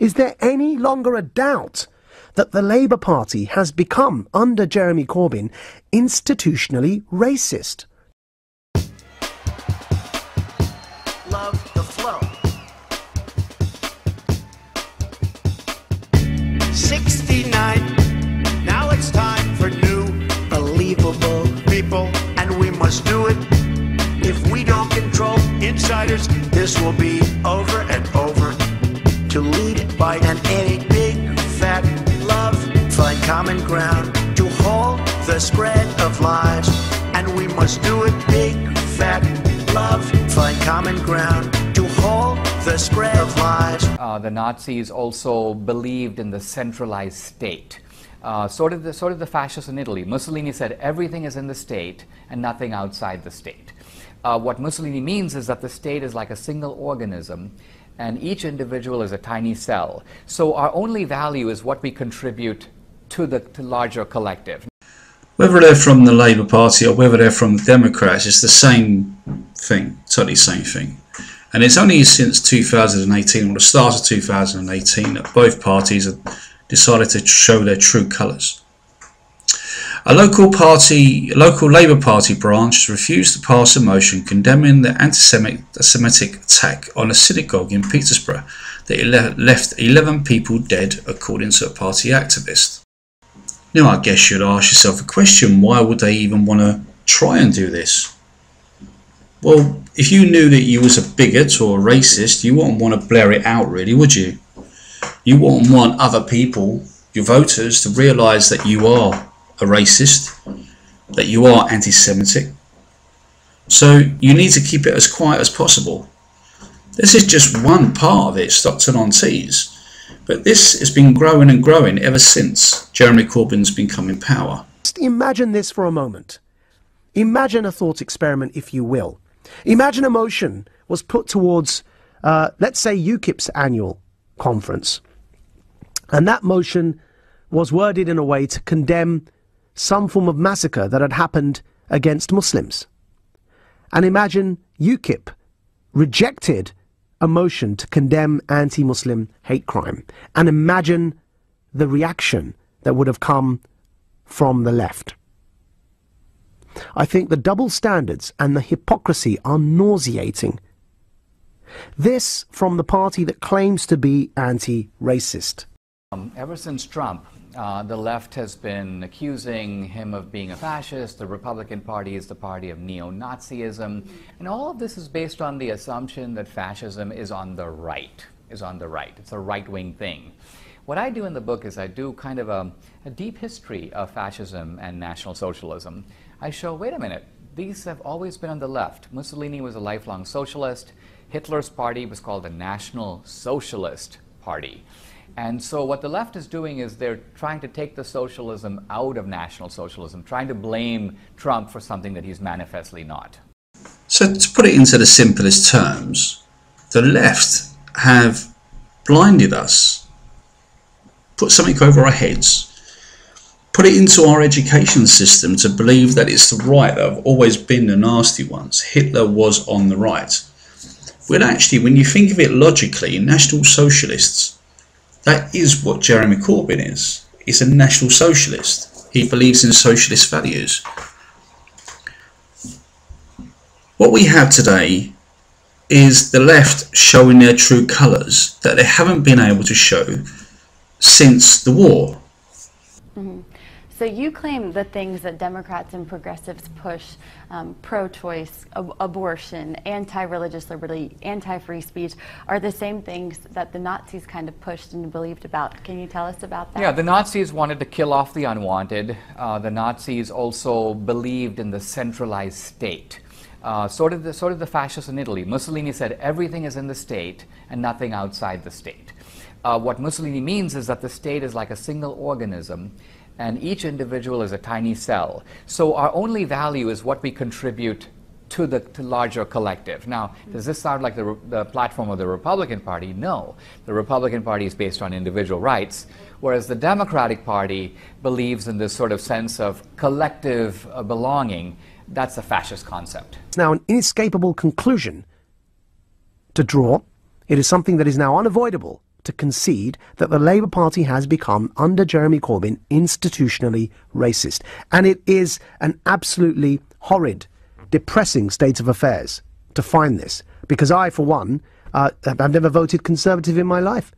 Is there any longer a doubt that the Labour Party has become, under Jeremy Corbyn, institutionally racist? Love the flow. 69. Now it's time for new, believable people, and we must do it. If we don't control insiders, this will be over and over. To lead by an any big fat love, find common ground to halt the spread of lies, and we must do it big fat love, find common ground to halt the spread of lies. The Nazis also believed in the centralized state. Sort of the fascists in Italy. Mussolini said everything is in the state and nothing outside the state. What Mussolini means is that the state is like a single organism and each individual is a tiny cell. So our only value is what we contribute to the larger collective. Whether they're from the Labour Party or whether they're from the Democrats, it's the same thing, totally same thing. And it's only since 2018, or the start of 2018, that both parties have decided to show their true colours. A local Labour Party branch refused to pass a motion condemning the anti-Semitic attack on a synagogue in Peterborough that left 11 people dead, according to a party activist. Now I guess you'd ask yourself a question, why would they even want to try and do this? Well, if you knew that you was a bigot or a racist, you wouldn't want to blare it out really, would you? You wouldn't want other people, your voters, to realise that you are a racist, that you are anti-Semitic. So you need to keep it as quiet as possible. This is just one part of it, Stockton-on-Tees. But this has been growing and growing ever since Jeremy Corbyn's been come in power. Just imagine this for a moment. Imagine a thought experiment, if you will. Imagine a motion was put towards, let's say, UKIP's annual conference. And that motion was worded in a way to condemn some form of massacre that had happened against Muslims. And imagine UKIP rejected a motion to condemn anti-Muslim hate crime. And imagine the reaction that would have come from the left. I think the double standards and the hypocrisy are nauseating. This from the party that claims to be anti-racist. Ever since Trump, the left has been accusing him of being a fascist. The Republican Party is the party of neo-Nazism. And all of this is based on the assumption that fascism is on the right. It's a right-wing thing. What I do in the book is I do kind of a deep history of fascism and National Socialism. I show, wait a minute, these have always been on the left. Mussolini was a lifelong socialist. Hitler's party was called the National Socialist Party. And so what the left is doing is they're trying to take the socialism out of National Socialism, trying to blame Trump for something that he's manifestly not. So to put it into the simplest terms, the left have blinded us, put something over our heads, put it into our education system to believe that it's the right that have always been the nasty ones. Hitler was on the right. Well, actually, when you think of it logically, National Socialists, that is what Jeremy Corbyn is. He's a National Socialist. He believes in socialist values. What we have today is the left showing their true colours that they haven't been able to show since the war. Mm-hmm. So you claim the things that Democrats and progressives push, pro-choice, abortion, anti-religious liberty, anti-free speech, are the same things that the Nazis kind of pushed and believed about. Can you tell us about that? Yeah, the Nazis wanted to kill off the unwanted. The Nazis also believed in the centralized state. Sort of the fascists in Italy. Mussolini said everything is in the state and nothing outside the state. What Mussolini means is that the state is like a single organism and each individual is a tiny cell. So our only value is what we contribute to the larger collective. Now, does this sound like the platform of the Republican Party? No. The Republican Party is based on individual rights, whereas the Democratic Party believes in this sort of sense of collective belonging. That's a fascist concept. It's now an inescapable conclusion to draw. It is something that is now unavoidable to concede that the Labour Party has become, under Jeremy Corbyn, institutionally racist. And it is an absolutely horrid, depressing state of affairs to find this. Because I, for one, I've never voted Conservative in my life.